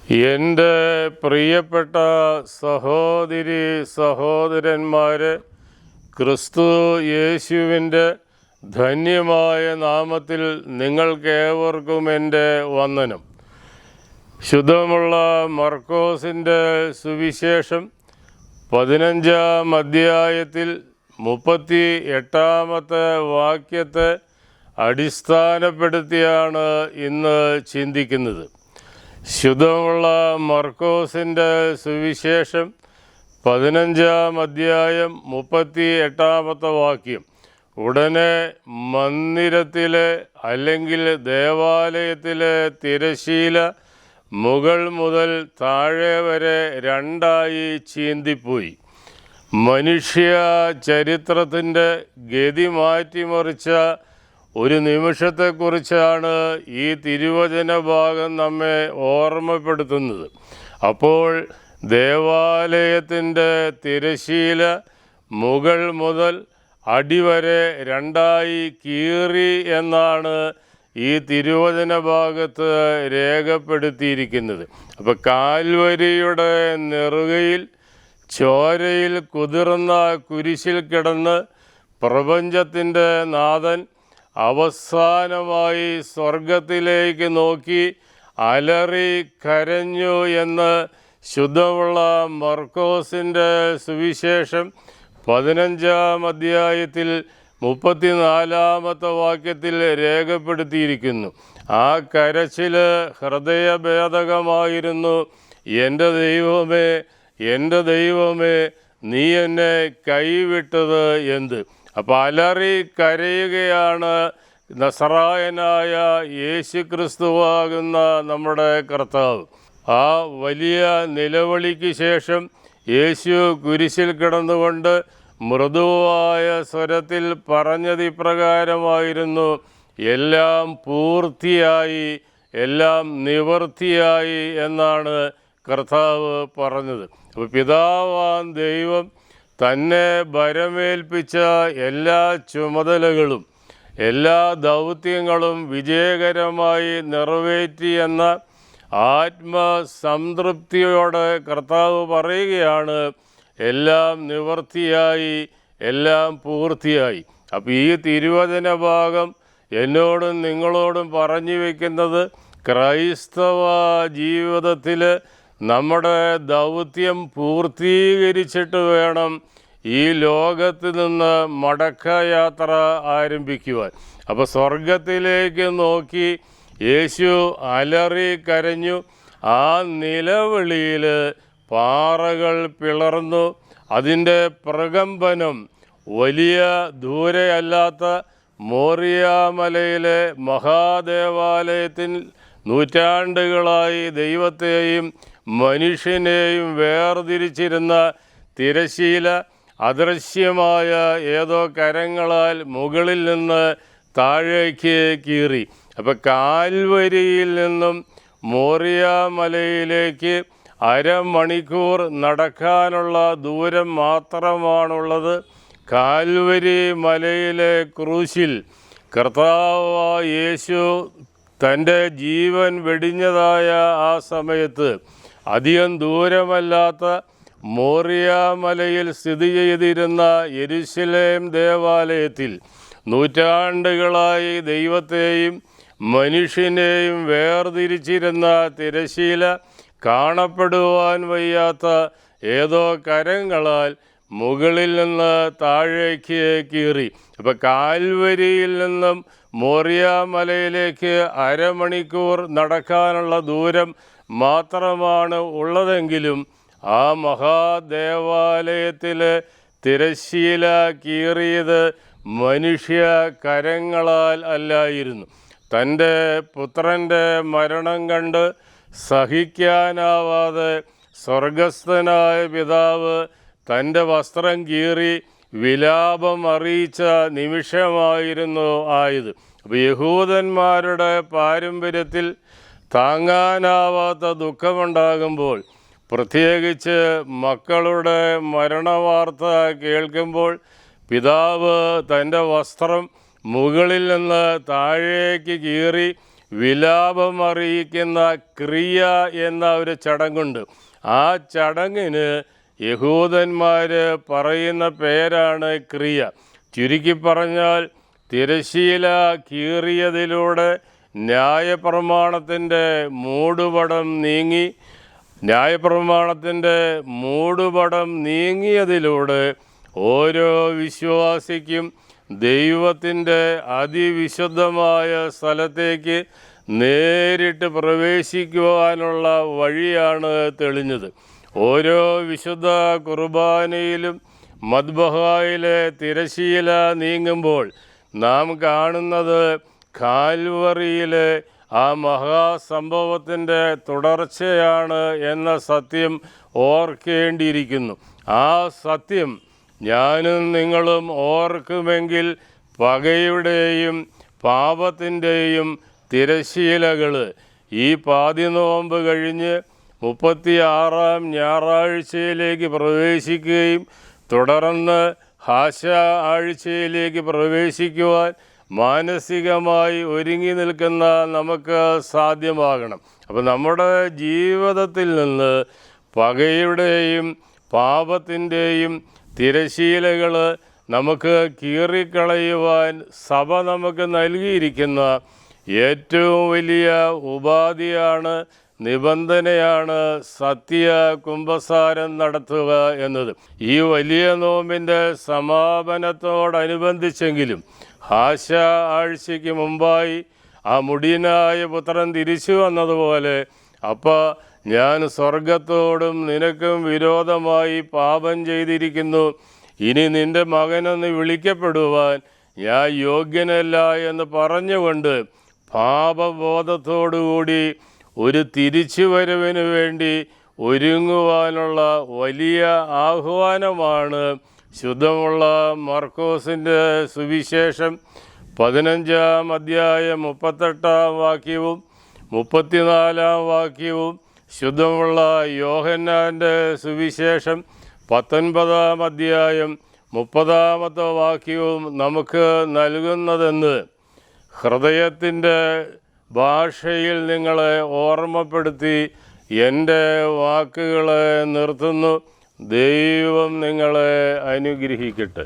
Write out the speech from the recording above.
എൻ്റെ പ്രിയപ്പെട്ട സഹോദരി സഹോദരന്മാരെ, ക്രിസ്തു യേശുവിൻ്റെ ധന്യമായ നാമത്തിൽ നിങ്ങൾക്കേവർക്കും എൻ്റെ വന്ദനം. ശുദ്ധമുള്ള മർക്കോസിൻ്റെ സുവിശേഷം 15-ാം അധ്യായത്തിൽ 38-ാമത്തെ വാക്യത്തെ അടിസ്ഥാനപ്പെടുത്തിയാണ് ഇന്ന് ചിന്തിക്കുന്നത്. ശുദ്ധമുള്ള മർക്കോസിൻ്റെ സുവിശേഷം 15-ാം അധ്യായം 38-ാമത്തെ വാക്യം. ഉടനെ മന്ദിരത്തിലെ അല്ലെങ്കിൽ ദേവാലയത്തിലെ തിരശീല മുകൾ മുതൽ താഴെ വരെ രണ്ടായി ചീന്തിപ്പോയി. മനുഷ്യ ചരിത്രത്തിൻ്റെ ഗതി മാറ്റിമറിച്ച ഒരു നിമിഷത്തെക്കുറിച്ചാണ് ഈ തിരുവചന ഭാഗം നമ്മെ ഓർമ്മപ്പെടുത്തുന്നത്. അപ്പോൾ ദേവാലയത്തിൻ്റെ തിരശീല മുകൾ മുതൽ അടിവരെ രണ്ടായി കീറി എന്നാണ് ഈ തിരുവചന ഭാഗത്ത് രേഖപ്പെടുത്തിയിരിക്കുന്നത്. അപ്പോൾ കാൽവരിയുടെ നെറുകയിൽ ചോരയിൽ കുതിർന്ന കുരിശിൽ കിടന്ന് പ്രപഞ്ചത്തിൻ്റെ നാഥൻ അവസാനമായി സ്വർഗത്തിലേക്ക് നോക്കി അലറി കരഞ്ഞു എന്ന് ശുദ്ധമുള്ള മർക്കോസിൻ്റെ സുവിശേഷം 15-ാം അധ്യായത്തിൽ 34-ാമത്തെ വാക്യത്തിൽ രേഖപ്പെടുത്തിയിരിക്കുന്നു. ആ കരച്ചിൽ ഹൃദയഭേദകമായിരുന്നു. എൻ്റെ ദൈവമേ, എൻ്റെ ദൈവമേ, നീ എന്നെ കൈവിട്ടത് എന്ത്? അപ്പോൾ അലറി കരയുകയാണ് നസറായനായ യേശു ക്രിസ്തുവാകുന്ന നമ്മുടെ കർത്താവ്. ആ വലിയ നിലവിളിക്ക് ശേഷം യേശു കുരിശിൽ കിടന്നുകൊണ്ട് മൃദുവായ സ്വരത്തിൽ പറഞ്ഞത് ഇപ്രകാരമായിരുന്നു: എല്ലാം പൂർത്തിയായി, എല്ലാം നിവർത്തിയായി എന്നാണ് കർത്താവ് പറഞ്ഞത്. അപ്പോൾ പിതാവാൻ ദൈവം തന്നെ ഭരമേൽപ്പിച്ച എല്ലാ ചുമതലകളും എല്ലാ ദൗത്യങ്ങളും വിജയകരമായി നിറവേറ്റി എന്ന ആത്മസംതൃപ്തിയോടെ കർത്താവ് പറയുകയാണ്, എല്ലാം നിവർത്തിയായി, എല്ലാം പൂർത്തിയായി. അപ്പോൾ ഈ തിരുവചന ഭാഗം എന്നോടും നിങ്ങളോടും പറഞ്ഞു വയ്ക്കുന്നത്, ക്രൈസ്തവ ജീവിതത്തിൽ നമ്മുടെ ദൗത്യം പൂർത്തീകരിച്ചിട്ട് വേണം ഈ ലോകത്ത് നിന്ന് മടക്കയാത്ര ആരംഭിക്കുവാൻ. അപ്പോൾ സ്വർഗത്തിലേക്ക് നോക്കി യേശു അലറി കരഞ്ഞു. ആ നിലവിളിയിൽ പാറകൾ പിളർന്നു. അതിൻ്റെ പ്രകമ്പനം വലിയ ദൂരെയല്ലാത്ത മോറിയാമലയിലെ മഹാദേവാലയത്തിൽ നൂറ്റാണ്ടുകളായി ദൈവത്തെയും മനുഷ്യനെയും വേർതിരിച്ചിരുന്ന തിരശീല അദൃശ്യമായ ഏതോ കരങ്ങളാൽ മുകളിൽ നിന്ന് താഴേക്ക് കീറി. അപ്പോൾ കാൽവരിയിൽ നിന്നും മോറിയാമലയിലേക്ക് അരമണിക്കൂർ നടക്കാനുള്ള ദൂരം മാത്രമാണുള്ളത്. കാൽവരി മലയിലെ ക്രൂശിൽ കർത്താവായ യേശു തൻ്റെ ജീവൻ വെടിഞ്ഞതായ ആ സമയത്ത് അധികം ദൂരമല്ലാത്ത മോറിയാമലയിൽ സ്ഥിതി ചെയ്തിരുന്ന യെരുശലേം ദേവാലയത്തിൽ നൂറ്റാണ്ടുകളായി ദൈവത്തെയും മനുഷ്യനെയും വേർതിരിച്ചിരുന്ന തിരശീല കാണപ്പെടുവാൻ വയ്യാത്ത ഏതോ കരങ്ങളാൽ മുകളിൽ നിന്ന് താഴേക്ക് കീറി. അപ്പോൾ കാൽവരിയിൽ നിന്നും മോറിയാമലയിലേക്ക് അരമണിക്കൂർ നടക്കാനുള്ള ദൂരം മാത്രമാണ് ഉള്ളതെങ്കിലും ആ മഹാദേവാലയത്തിലെ തിരശീല കീറിയത് മനുഷ്യ കരങ്ങളാൽ അല്ലായിരുന്നു. തൻ്റെ പുത്രൻ്റെ മരണം കണ്ട് സഹിക്കാനാവാതെ സ്വർഗസ്ഥനായ പിതാവ് തൻ്റെ വസ്ത്രം കീറി വിലാപം അറിയിച്ച നിമിഷമായിരുന്നു ആയത്. അപ്പോൾ യഹൂദന്മാരുടെ പാരമ്പര്യത്തിൽ താങ്ങാനാവാത്ത ദുഃഖമുണ്ടാകുമ്പോൾ, പ്രത്യേകിച്ച് മക്കളുടെ മരണവാർത്ത കേൾക്കുമ്പോൾ, പിതാവ് തൻ്റെ വസ്ത്രം മുകളിൽ നിന്ന് താഴേക്ക് കീറി വിലാപം അറിയിക്കുന്ന ക്രിയ എന്ന ഒരു ചടങ്ങുണ്ട്. ആ ചടങ്ങിന് യഹൂദന്മാർ പറയുന്ന പേരാണ് ക്രിയ. ചുരുക്കി പറഞ്ഞാൽ തിരശ്ശീല കീറിയതിലൂടെ ന്യായപ്രമാണത്തിൻ്റെ മൂടുപടം നീങ്ങി, ന്യായപ്രമാണത്തിൻ്റെ മൂടുപടം നീങ്ങിയതിലൂടെ ഓരോ വിശ്വാസിക്കും ദൈവത്തിൻ്റെ അതിവിശുദ്ധമായ സ്ഥലത്തേക്ക് നേരിട്ട് പ്രവേശിക്കുവാനുള്ള വഴിയാണ് തെളിഞ്ഞത്. ഓരോ വിശുദ്ധ കുർബാനയിലും മദ്ബഹായിലെ തിരശ്ശീല നീങ്ങുമ്പോൾ നാം കാണുന്നത് കാൽവറിയിലെ ആ മഹാസംഭവത്തിൻ്റെ തുടർച്ചയാണ് എന്ന സത്യം ഓർക്കേണ്ടിയിരിക്കുന്നു. ആ സത്യം ഞാനും നിങ്ങളും ഓർക്കുമെങ്കിൽ പകയുടെയും പാപത്തിൻ്റെയും തിരശ്ശീലകൾ ഈ പാതിനോമ്പ് കഴിഞ്ഞ് 36-ാം ഞായറാഴ്ചയിലേക്ക് പ്രവേശിക്കുകയും തുടർന്ന് ഹാശ ആഴ്ചയിലേക്ക് പ്രവേശിക്കുവാൻ മാനസികമായി ഒരുങ്ങി നിൽക്കുന്ന നമുക്ക് സാധ്യമാകണം. അപ്പോൾ നമ്മുടെ ജീവിതത്തിൽ നിന്ന് പകയുടെയും പാപത്തിൻ്റെയും തിരശ്ശീലകൾ നമുക്ക് കീറിക്കളയുവാൻ സഭ നമുക്ക് നൽകിയിരിക്കുന്ന ഏറ്റവും വലിയ ഉപാധിയാണ്, നിബന്ധനയാണ് സത്യ കുംഭസാരം നടത്തുക എന്നത്. ഈ വലിയ നോമ്പിൻ്റെ സമാപനത്തോടനുബന്ധിച്ചെങ്കിലും ഹാശ ആഴ്ചയ്ക്ക് മുമ്പായി ആ മുടിയനായ പുത്രൻ തിരിച്ചു വന്നതുപോലെ, അപ്പാ ഞാൻ സ്വർഗത്തോടും നിനക്കും വിരോധമായി പാപം ചെയ്തിരിക്കുന്നു, ഇനി നിൻ്റെ മകനെന്ന് വിളിക്കപ്പെടുവാൻ ഞാൻ യോഗ്യനല്ല എന്ന് പറഞ്ഞുകൊണ്ട് പാപബോധത്തോടുകൂടി ഒരു തിരിച്ചുവരവിന് വേണ്ടി ഒരുങ്ങുവാനുള്ള വലിയ ആഹ്വാനമാണ് ശുദ്ധമുള്ള മർക്കോസിൻ്റെ സുവിശേഷം 15-ാം അധ്യായം 38-ാം വാക്യവും 34-ാം വാക്യവും, ശുദ്ധമുള്ള യോഹന്നാൻ്റെ സുവിശേഷം 19-ാം അധ്യായം 30-ാമത്തെ വാക്യവും നമുക്ക് നൽകുന്നതെന്ന് ഹൃദയത്തിൻ്റെ ഭാഷയിൽ നിങ്ങളെ ഓർമ്മപ്പെടുത്തി എൻ്റെ വാക്കുകളെ നിർത്തുന്നു. ദൈവം നിങ്ങളെ അനുഗ്രഹിക്കട്ടെ.